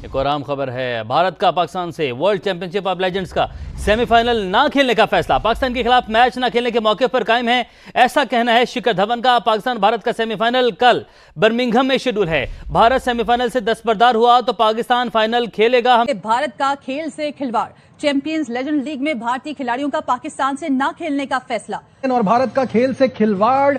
एक और अहम खबर है, भारत का पाकिस्तान से वर्ल्ड चैंपियनशिप ऑफ लेजेंड्स का सेमीफाइनल ना खेलने का फैसला। पाकिस्तान के खिलाफ मैच ना खेलने के मौके पर कायम है, ऐसा कहना है शिखर धवन का। पाकिस्तान भारत का सेमीफाइनल कल बर्मिंघम में शेड्यूल है। भारत सेमीफाइनल से दस्तबरदार हुआ तो पाकिस्तान फाइनल खेलेगा। भारत का खेल से खिलवाड़, चैंपियंस लेजेंड लीग में भारतीय खिलाड़ियों का पाकिस्तान से ना खेलने का फैसला। और भारत का खेल से खिलवाड़,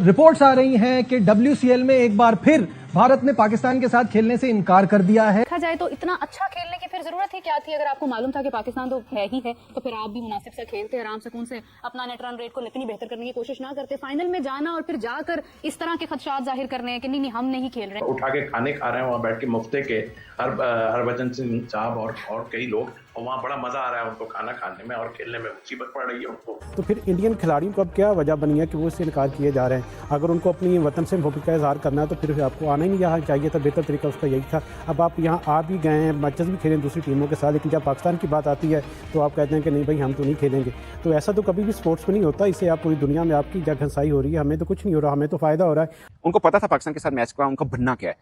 रिपोर्ट्स आ रही हैं कि WCL में एक बार फिर भारत ने पाकिस्तान के साथ खेलने से इनकार कर दिया है। देखा जाए तो इतना अच्छा खेलने की फिर जरूरत ही क्या थी? अगर आपको मालूम था कि पाकिस्तान तो है ही है, तो फिर आप भी मुनासिब से खेलते, आराम सुकून से अपना नेट रन रेट को इतनी बेहतर करने की कोशिश ना करते। फाइनल में जाना और फिर जाकर इस तरह के खदशात जाहिर करने हैं कि नहीं हम नहीं खेल रहे, उठा के खाने खा रहे हैं वहाँ बैठ के मुफ्ते के हरभजन सिंह साहब और कई लोग, और वहाँ बड़ा मजा आ रहा है उनको खाना खाने में, और खेलने में मुसीबत पड़ रही है उनको। तो फिर इंडियन खिलाड़ियों को अब क्या वजह बनी है कि वो इससे इनकार किए जा रहे हैं? अगर उनको अपनी वतन से मोहब्बत का इजहार करना है तो फिर आपको आना ही नहीं यहाँ चाहिए था। बेहतर तरीका उसका यही था। अब आप यहाँ आ भी गए हैं, मैचेस भी खेलें दूसरी टीमों के साथ, लेकिन जब पाकिस्तान की बात आती है तो आप कहते हैं कि नहीं भाई हम तो नहीं खेलेंगे। तो ऐसा तो कभी भी स्पोर्ट्स में नहीं होता। इससे आप पूरी दुनिया में आपकी जगहंसाई हो रही है, हमें तो कुछ नहीं हो रहा, हमें तो फायदा हो रहा है। उनको पता था पाकिस्तान के साथ मैच का उनका बनना क्या है,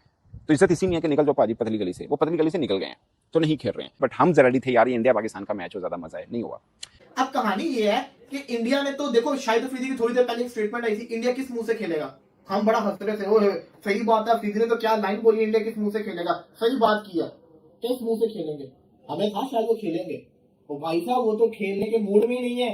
तो इज्जत इसी नहीं है कि निकल जाओ पाजी पतली गली से। वो पतली गली से निकल गए हैं तो नहीं खेल रहे हैं। बट हम जरा थे यार, ये इंडिया पाकिस्तान का मैच हो, ज्यादा मजा है, नहीं हुआ। अब कहानी ये है कि इंडिया ने तो देखो, शाहिद अफरीदी की थोड़ी देर पहले एक स्टेटमेंट आई थी, इंडिया किस मुंह से खेलेगा। हम बड़ा हंस रहे थे, ओ सही बात है, अफरीदी ने तो क्या लाइन बोली, इंडिया किस मुंह से खेलेगा, सही बात की है, किस मुंह से खेलेंगे। हमें था शायद वो खेलेंगे, वो भाई साहब वो तो खेलने के मूड में ही नहीं है।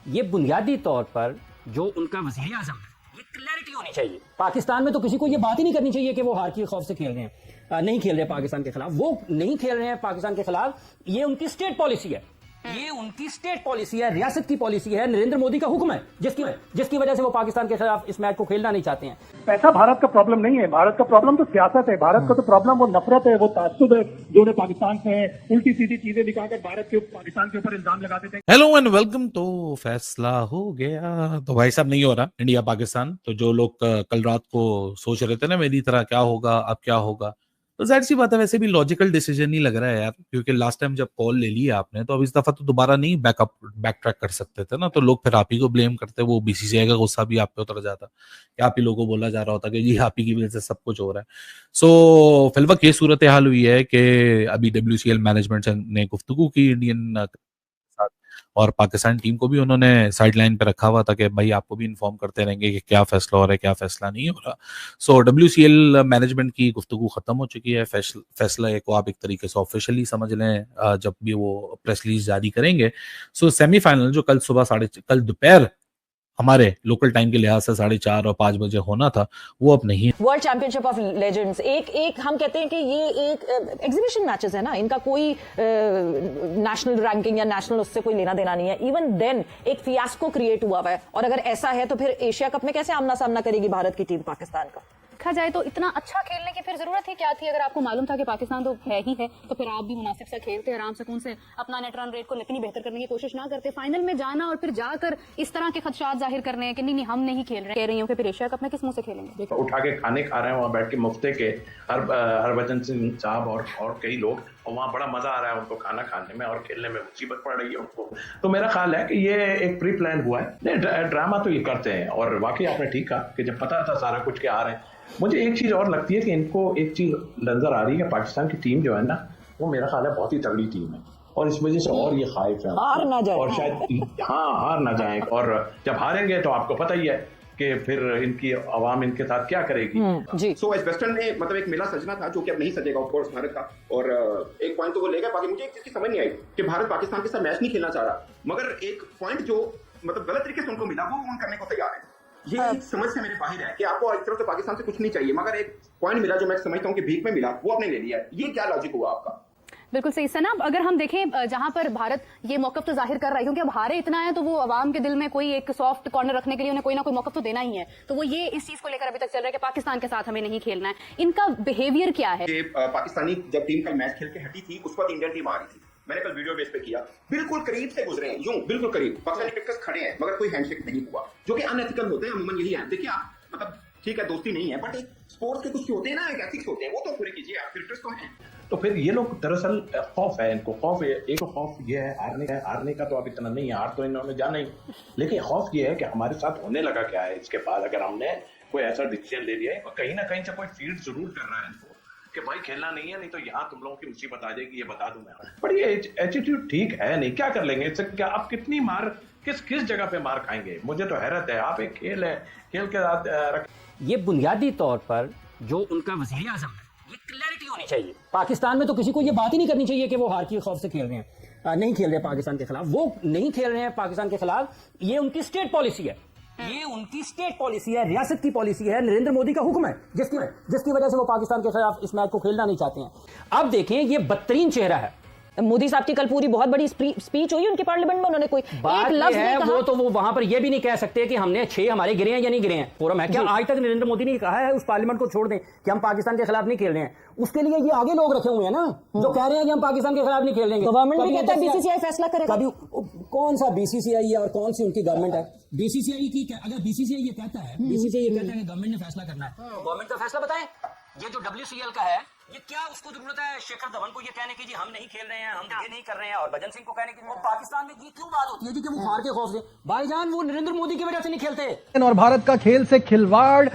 ये बुनियादी तौर पर जो उनका वज़ीर आज़म है, ये क्लैरिटी होनी चाहिए। पाकिस्तान में तो किसी को ये बात ही नहीं करनी चाहिए कि वो हार के खौफ से खेल रहे हैं, नहीं खेल रहे पाकिस्तान के खिलाफ। वो नहीं खेल रहे हैं पाकिस्तान के खिलाफ, ये उनकी स्टेट पॉलिसी है, ये उनकी स्टेट पॉलिसी है, रियासत की पॉलिसी है, नरेंद्र मोदी का हुक्म है, जिसकी वजह से वो पाकिस्तान के खिलाफ इस मैच को खेलना नहीं चाहते हैं। पैसा भारत का प्रॉब्लम नहीं है, भारत का प्रॉब्लम तो सियासत है। भारत का तो प्रॉब्लम वो नफरत है, वो ताज्जुब है जो उन्हें पाकिस्तान से है, उल्टी सीधी चीजें दिखाकर भारत के पाकिस्तान के ऊपर इल्जाम लगाते थे। Hello and welcome. तो फैसला हो गया तो भाई साहब नहीं हो रहा इंडिया पाकिस्तान। तो जो लोग कल रात को सोच रहे थे ना मेरी तरह क्या होगा अब क्या होगा, तो जाहिर सी बात है वैसे भी लॉजिकल डिसीजन नहीं लग रहा है यार, क्योंकि लास्ट टाइम जब कॉल ले ली आपने तो अब इस दफा तो दोबारा नहीं बैक ट्रैक कर सकते थे ना। तो लोग फिर आप ही को ब्लेम करते, वो BCCI का गुस्सा भी आप पे उतर जाता कि आप ही लोगों को बोला जा रहा होता कि जी आप ही की वजह से सब कुछ हो रहा है। सो फिलवक्त ये सूरत हाल हुई है कि अभी WCL मैनेजमेंट ने गुफ्तगू की इंडियन साथ, और पाकिस्तान टीम को भी उन्होंने साइड लाइन पे रखा हुआ था कि भाई आपको भी इन्फॉर्म करते रहेंगे कि क्या फैसला हो रहा है क्या फैसला नहीं हो रहा। सो WCL मैनेजमेंट की गुफ्तगू खत्म हो चुकी है। फैसला को आप एक तरीके से ऑफिशियली समझ लें जब भी वो प्रेस रिलीज जारी करेंगे। सो सेमीफाइनल जो कल दोपहर हमारे लोकल टाइम के लिहाज से 4:30 और 5 बजे होना था, वो अब नहीं। वर्ल्ड चैंपियनशिप ऑफ लेजेंड्स एक हम कहते हैं कि ये एक एग्जीबिशन मैचेस है ना, इनका कोई नेशनल रैंकिंग या नेशनल उससे कोई लेना देना नहीं है। इवन देन एक फियास्को क्रिएट हुआ है, और अगर ऐसा है तो फिर एशिया कप में कैसे आमना सामना करेगी भारत की टीम पाकिस्तान का? देखा जाए तो इतना अच्छा खेलने की फिर जरूरत ही क्या थी? अगर आपको मालूम था कि पाकिस्तान तो है ही है, तो फिर आप भी मुनासिब से खेलते, आराम सुकून से अपना नेट रन रेट को इतनी बेहतर करने की कोशिश ना करते। फाइनल में जाना और फिर जाकर इस तरह के खदशात जाहिर करने हैं कि नहीं हम नहीं खेल रहे, कह रही हूँ कि फिर एशिया कप में किस मुंह से खेलेंगे। उठा के खाने खा रहे हैं वहाँ बैठ के मुफ्ते के हरभजन सिंह साहब और कई लोग, और वहाँ बड़ा मजा आ रहा है उनको खाना खाने में, और खेलने में मुसीबत पड़ रही है उनको। तो मेरा ख्याल है कि ये एक प्री प्लान हुआ है। नहीं, ड्रामा तो ये करते हैं, और वाकई आपने ठीक कहा कि जब पता था सारा कुछ के आ रहे हैं। मुझे एक चीज और लगती है कि इनको एक चीज नजर आ रही है कि पाकिस्तान की टीम जो है ना, वो मेरा ख्याल है बहुत ही तगड़ी टीम है, और इस वजह से और ये खाइफ है हार ना जाए, और शायद हार ना जाए। और जब हारेंगे तो आपको पता ही है कि फिर इनकी आवाम इनके साथ क्या करेगी। जी। सो एज वेस्टर्न ने मतलब एक मेला सजना था जो कि अब नहीं सजेगा ऑफ कोर्स भारत का, और एक पॉइंट तो वो ले गए। बाकी मुझे एक चीज की समझ नहीं आई कि भारत पाकिस्तान के साथ मैच नहीं खेलना चाह रहा, मगर एक पॉइंट जो मतलब गलत तरीके से उनको मिला वो ऑन करने को तैयार है। ये एक समझ से मेरे बाहर है कि आपको एक तरफ से पाकिस्तान से कुछ नहीं चाहिए, मगर एक पॉइंट मिला जो मैं समझता हूँ कि भीख में मिला, वो आपने ले लिया है। ये क्या लॉजिक हुआ आपका? बिल्कुल सही सना। अगर हम देखें जहां पर भारत ये मौकफ तो जाहिर कर रहा है, क्योंकि अब हारे इतना है तो वो अवाम के दिल में कोई एक सॉफ्ट कॉर्नर रखने के लिए उन्हें कोई ना कोई मौकफ तो देना ही है। तो वो ये इस चीज को लेकर अभी तक चल रहा है कि पाकिस्तान के साथ हमें नहीं खेलना है। इनका बिहेवियर क्या है? पाकिस्तानी जब टीम कल मैच खेल के हटी थी उस वक्त इंडियन टीम आ रही थी, मैंने कल वीडियो बेस पे किया, बिल्कुल करीब से गुजरे हैं, यूं बिल्कुल करीब पाकिस्तानी पिकर्स खड़े हैं, मगर कोई हैंडशेक नहीं हुआ, जो कि अनएथिकल होते हैं अमूमन। यही है, देखिए आप मतलब ठीक है दोस्ती नहीं है, बट एक स्पोर्ट्स के कुछ होते हैं ना, एक एथिक्स होते हैं, वो तो पूरे कीजिए, आप क्रिकेटर्स तो हैं। तो फिर ये लोग दरअसल खौफ है इनको, खौफ है, एक खौफ ये है हारने का तो अब इतना नहीं है, हार तो इन्होंने जाना ही, लेकिन खौफ ये है कि हमारे साथ होने लगा क्या है इसके बाद, अगर हमने कोई ऐसा डिसीजन ले लिया है, कहीं ना कहीं से कोई फीड जरूर कर रहा है इनको कि भाई खेलना नहीं है, नहीं तो यहाँ तुम लोगों की मुसीबत आ जाएगी, ये बता दूं मैं। पर ये एटीट्यूड ठीक है नहीं, क्या कर लेंगे इससे? क्या आप कितनी मार किस जगह पे मार खाएंगे? मुझे तो हैरत है। आप एक खेल है, खेल के साथ ये बुनियादी तौर पर जो उनका वज़ीर आज़म है, ये क्लैरिटी होनी चाहिए। पाकिस्तान में तो किसी को ये बात ही नहीं करनी चाहिए कि वो हार के खौफ से खेल रहे हैं, नहीं खेल रहे पाकिस्तान के खिलाफ। वो नहीं खेल रहे हैं पाकिस्तान के खिलाफ, ये उनकी स्टेट पॉलिसी है, ये उनकी स्टेट पॉलिसी है, रियासत की पॉलिसी है, नरेंद्र मोदी का हुक्म है, जिसकी वजह से वो पाकिस्तान के खिलाफ इस मैच को खेलना नहीं चाहते हैं। अब देखें, ये बदतरीन चेहरा है। मोदी साहब की कल पूरी बहुत बड़ी स्पीच हुई उनके पार्लियामेंट में, उन्होंने कोई बात एक लफ्ज है नहीं कहा। वो तो वो वहां पर ये भी नहीं कह सकते कि हमने 6 हमारे गिरे हैं या नहीं गिरे हैं। फोरम है क्या? आज तक नरेंद्र मोदी ने कहा है उस पार्लियामेंट को छोड़ दें कि हम पाकिस्तान के खिलाफ नहीं खेल रहे हैं। उसके लिए ये आगे लोग रखे हुए हैं ना, जो कह रहे हैं कि हम पाकिस्तान के खिलाफ नहीं खेल रहे। गवर्नमेंट भी कहता है बीसीसीआई फैसला करेगा। कभी कौन सा बीसीसीआई है और कौन सी उनकी गवर्नमेंट है? बीसीसीआई की अगर बीसीसीआई ये कहता है, बीसीसीआई ये कहता है कि गवर्नमेंट ने फैसला करना है, गवर्नमेंट का फैसला बताएं। ये जो WCL का है, ये क्या उसको जरूरत है शेखर धवन को ये कहने की जी हम नहीं खेल रहे हैं, हम ये नहीं कर रहे हैं, और भजन सिंह को कहने की? और पाकिस्तान में ये क्यों बात होती है जी कि वो हार के खौफ से? भाईजान, वो नरेंद्र मोदी की वजह से नहीं खेलते। और भारत का खेल से खिलवाड़,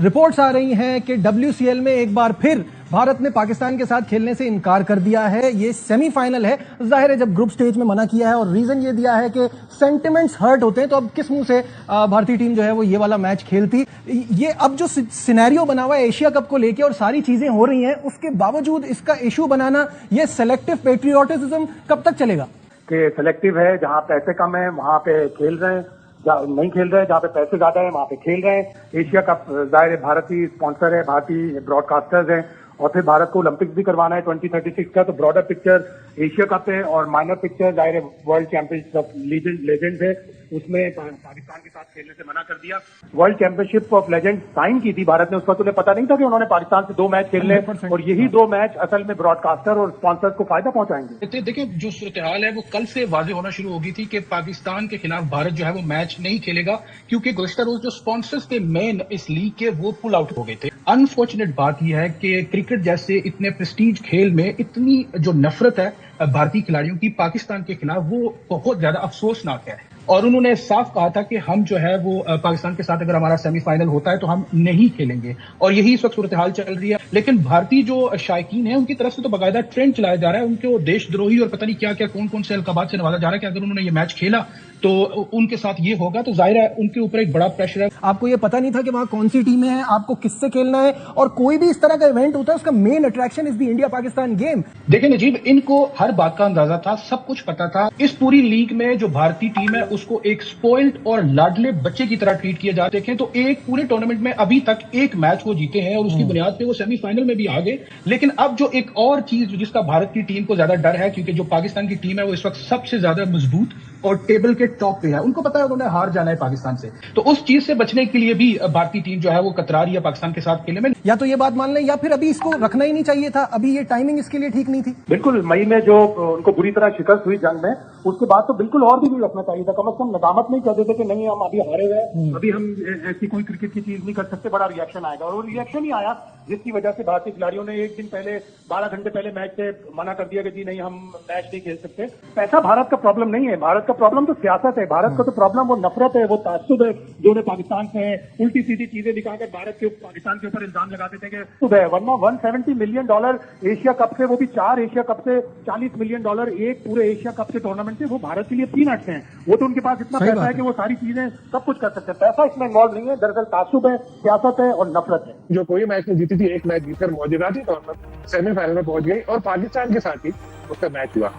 रिपोर्ट्स आ रही हैं कि WCL में एक बार फिर भारत ने पाकिस्तान के साथ खेलने से इनकार कर दिया है। ये सेमीफाइनल है, जाहिर है जब ग्रुप स्टेज में मना किया है और रीजन ये दिया है कि सेंटिमेंट्स हर्ट होते हैं, तो अब किस मुंह से भारतीय टीम जो है वो ये वाला मैच खेलती। ये अब जो सिनेरियो बना हुआ है एशिया कप को लेके और सारी चीजें हो रही हैं, उसके बावजूद इसका इशू बनाना, ये सेलेक्टिव पेट्रियोटिज्म कब तक चलेगा? कि सेलेक्टिव है, जहाँ पैसे कम है वहाँ पे खेल रहे हैं, नहीं खेल रहे हैं जहाँ पे पैसे ज्यादा है वहाँ पे खेल रहे हैं। एशिया कप जाहिर है भारतीय स्पॉन्सर है, भारतीय ब्रॉडकास्टर्स हैं, और फिर भारत को ओलंपिक्स भी करवाना है 2036 का। तो ब्रॉडर पिक्चर एशिया कप है और माइनर पिक्चर जाहिर है वर्ल्ड चैंपियनशिप ऑफ लेजेंड्स है, उसमें पाकिस्तान के साथ खेलने से मना कर दिया। World championship of legends sign की थी भारत ने, उस वक्त उन्हें पता नहीं था कि उन्होंने पाकिस्तान से 2 मैच खेलने, और यही 2 मैच असल में ब्रॉडकास्टर और स्पॉन्सर्स को फायदा पहुंचाएंगे। देखिए, जो सूरत हाल है वो कल से वाजे होना शुरू हो गई थी कि पाकिस्तान के खिलाफ भारत जो है वो मैच नहीं खेलेगा, क्योंकि गुज़श्ता रोज जो स्पॉन्सर्स थे मेन इस लीग के, वो पुल आउट हो गए थे। अनफॉर्चुनेट बात यह है कि क्रिकेट जैसे इतने प्रेस्टीज खेल में इतनी जो नफरत है भारतीय खिलाड़ियों की पाकिस्तान के खिलाफ, वो बहुत ज्यादा अफसोसनाक है। और उन्होंने साफ कहा था कि हम जो है वो पाकिस्तान के साथ अगर हमारा सेमीफाइनल होता है तो हम नहीं खेलेंगे, और यही इस वक्त सूरत हाल चल रही है। लेकिन भारतीय जो शायकीन है उनकी तरफ से तो बाकायदा ट्रेंड चलाया जा रहा है, उनको देशद्रोही और पता नहीं क्या क्या कौन कौन से अलकाबात से नवाजा जा रहा है कि अगर उन्होंने ये मैच खेला तो उनके साथ ये होगा, तो जाहिर है उनके ऊपर एक बड़ा प्रेशर है। आपको ये पता नहीं था कि वहां कौन सी टीमें हैं, आपको किससे खेलना है, और कोई भी इस तरह का इवेंट होता है उसका main attraction is the India Pakistan game. देखिए नजीब, इनको हर बात का अंदाजा था, सब कुछ पता था। इस पूरी लीग में जो भारतीय टीम है उसको एक स्पॉइल्ड और लाडले बच्चे की तरह ट्रीट किया जाते हैं। तो एक पूरे टूर्नामेंट में अभी तक एक मैच वो जीते हैं और उसकी बुनियाद पे वो सेमीफाइनल में भी आ गए। लेकिन अब जो एक और चीज जिसका भारत की टीम को ज्यादा डर है, क्योंकि जो पाकिस्तान की टीम है वो इस वक्त सबसे ज्यादा मजबूत और टेबल के टॉप पे है, उनको पता है उन्होंने हार जाना है पाकिस्तान से, तो उस चीज से बचने के लिए भी भारतीय टीम जो है वो कतरा रही है पाकिस्तान के साथ खेलने में। या तो ये बात मान लें, या फिर अभी इसको रखना ही नहीं चाहिए था, अभी ये टाइमिंग इसके लिए ठीक नहीं थी। बिल्कुल, मई में जो उनको बुरी तरह शिकस्त हुई जंग में, उसके बाद तो बिल्कुल और भी नहीं रखना चाहिए था। कम से कम नदामत नहीं कर देते कि नहीं हम अभी हारे हुए, अभी हम ऐसी कोई क्रिकेट की चीज नहीं कर सकते, बड़ा रिएक्शन आएगा। और वो रिएक्शन ही आया, जिसकी वजह से भारतीय खिलाड़ियों ने एक दिन पहले 12 घंटे पहले मैच से मना कर दिया कि जी नहीं हम मैच नहीं खेल सकते। पैसा भारत का प्रॉब्लम नहीं है, भारत का प्रॉब्लम तो सियासत है। भारत का तो प्रॉब्लम वो नफरत है, वो ताज्जुब है जो उन्हें पाकिस्तान से है। उल्टी सीधी चीजें दिखाकर भारत के पाकिस्तान के ऊपर इल्जाम लगाते थे कि सुबह, वरना $170 मिलियन एशिया कप से, वो भी 4 एशिया कप से $40 मिलियन एक पूरे एशिया कप के टूर्नामेंट से, वो भारत के लिए पीनट्स हैं। वो तो उनके पास इतना पैसा है कि वो सारी चीजें सब कुछ कर सकते हैं। पैसा इसमें इन्वॉल्व नहीं है, दरअसल ताज्जुब है, सियासत है और नफरत है। जो कोई मैच नहीं जीती थी, एक मैच जीतकर मौजूदाती तौर पर सेमीफाइनल में पहुंच गई और पाकिस्तान के साथ ही उसका मैच हुआ।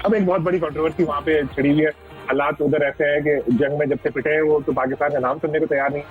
अब एक बहुत बड़ी कंट्रोवर्सी वहां पे छिड़ी हुई है। हालात उधर ऐसे हैं कि जंग में जब से पिटे हैं वो तो पाकिस्तान का नाम सुनने को तैयार नहीं।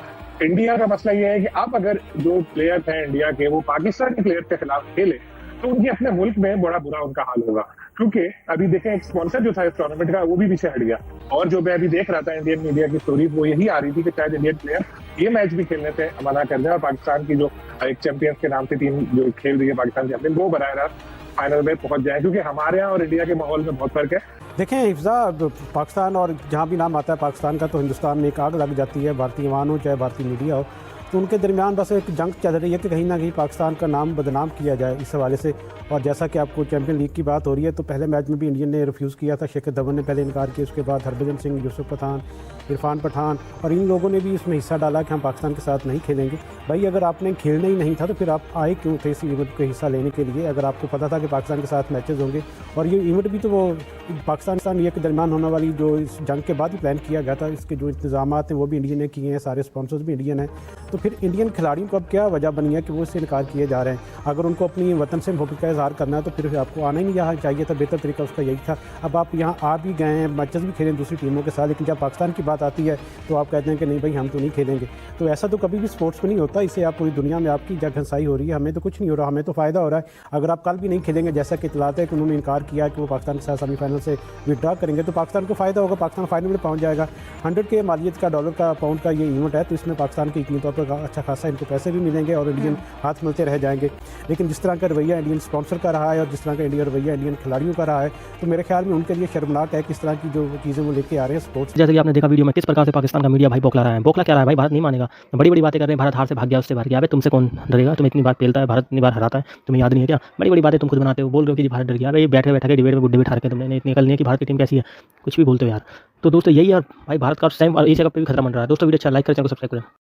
इंडिया का मसला ये है कि अब अगर जो प्लेयर्स हैं इंडिया के वो पाकिस्तान के प्लेयर्स के खिलाफ खेले तो उनके अपने मुल्क में बड़ा बुरा उनका हाल होगा। क्योंकि अभी देखें, एक स्पॉन्सर जो था इस टूर्नामेंट का वो भी पीछे हट गया। और जो मैं अभी देख रहा था इंडियन मीडिया की स्टोरीज, वो यही आ रही थी कि शायद इंडियन प्लेयर ये मैच भी खेलने से मना कर दें और पाकिस्तान की जो एक चैंपियंस के नाम से टीम जो खेल रही है पाकिस्तान चैंपियन, वो बराह रास्त फाइनल में पहुंच जाए। क्योंकि हमारे यहाँ और इंडिया के माहौल में बहुत फर्क है। देखें हिफ्जा, पाकिस्तान और जहाँ भी नाम आता है पाकिस्तान का तो हिंदुस्तान में एक आग लग जाती है, भारतीय अवाम हो चाहे भारतीय मीडिया हो। तो उनके दरमियान बस एक जंग चल रही है कि कहीं ना कहीं पाकिस्तान का नाम बदनाम किया जाए इस हवाले से। और जैसा कि आपको चैंपियन लीग की बात हो रही है, तो पहले मैच में भी इंडियन ने रिफ्यूज़ किया था, शिखर धवन ने पहले इनकार किया, उसके बाद हरभजन सिंह, यूसुफ पठान, इरफान पठान और इन लोगों ने भी इसमें हिस्सा डाला कि हम पाकिस्तान के साथ नहीं खेलेंगे। भाई अगर आपने खेलना ही नहीं था तो फिर आप आए क्यों थे इस इवेंट को हिस्सा लेने के लिए, अगर आपको पता था कि पाकिस्तान के साथ मैचेस होंगे। और ये इवेंट भी तो वो पाकिस्तान ये के दरमियान होने वाली जो इस जंग के बाद ही प्लान किया गया था, इसके जो इंतजाम हैं वो भी इंडियन ने किए हैं, सारे स्पॉन्सर्स भी इंडियन हैं। तो फिर इंडियन खिलाड़ियों को अब क्या वजह बनी है कि वो इससे इनकार किए जा रहे हैं। अगर उनको अपनी वतन से मोहब्बत का इजहार करना है तो फिर आपको आना ही नहीं यहाँ चाहिए था, बेहतर तरीका उसका यही था। अब आप यहाँ आ भी गए हैं, मैचेस भी खेलें दूसरी टीमों के साथ, लेकिन जब पाकिस्तान की बात आती है तो आप कहते हैं कि नहीं भाई हम तो नहीं खेलेंगे। तो ऐसा तो कभी भी स्पोर्ट्स में नहीं होता, इससे आप पूरी दुनिया में आपकी जगहंसाई हो रही है। हमें तो कुछ नहीं हो रहा, हमें तो फ़ायदा हो रहा है। अगर आप कल भी नहीं खेलेंगे, जैसा कि इतलात है कि उन्होंने इनकार किया कि वो पाकिस्तान के साथ सेमीफाइनल से विड्रॉ करेंगे, तो पाकिस्तान को फ़ायदा होगा, पाकिस्तान फाइनल में पहुँच जाएगा। 100 के मालियत का डॉलर का पाउंड का ये इवेंट है, तो इसमें पाकिस्तान के इतनी तौर पर अच्छा खासा इनको पैसे भी मिलेंगे और इंडियन हाथ मिलते रह जाएंगे। लेकिन जिस तरह का रवैया इंडियन स्पॉन्सर का रहा है और जिस तरह का इंडिया रवैया इंडियन खिलाड़ियों का रहा है, तो मेरे ख्याल में उनके लिए शर्मनाक है किस तरह की जो चीज़ें वो लेके आ रहे हैं स्पोर्ट्स। जैसे कि आपने देखा वीडियो में किस प्रकार से पाकिस्तान का मीडिया भाई बौखला रहा है। बौखला क्या रहा है भाई, भारत नहीं मानेगा, बड़ी बड़ी बातें कर रहे हैं, भारत हार से भाग गया, उससे भाग गया। तुमसे कौन डरेगा, तुम इतनी बार पेलता है, भारत इतनी बार हराता है, तुम्हें याद नहीं है क्या? बड़ी बड़ी बातें तुम खुद बनाते हो, बोल रहे हो कि भारत डर गया। भाई बैठे बैठे के डिबेट में बुड्ढे बिठा के तुमने इतनी अकल नहीं है कि भारत की टीम कैसी है, कुछ भी बोलते हो यार। तो दोस्तों यही यार भाई भारत का टाइम और एशिया कप पे भी खतरा बन रहा है। दोस्तों वीडियो अच्छा लाइक करें, चैनल को सब्सक्राइब करें।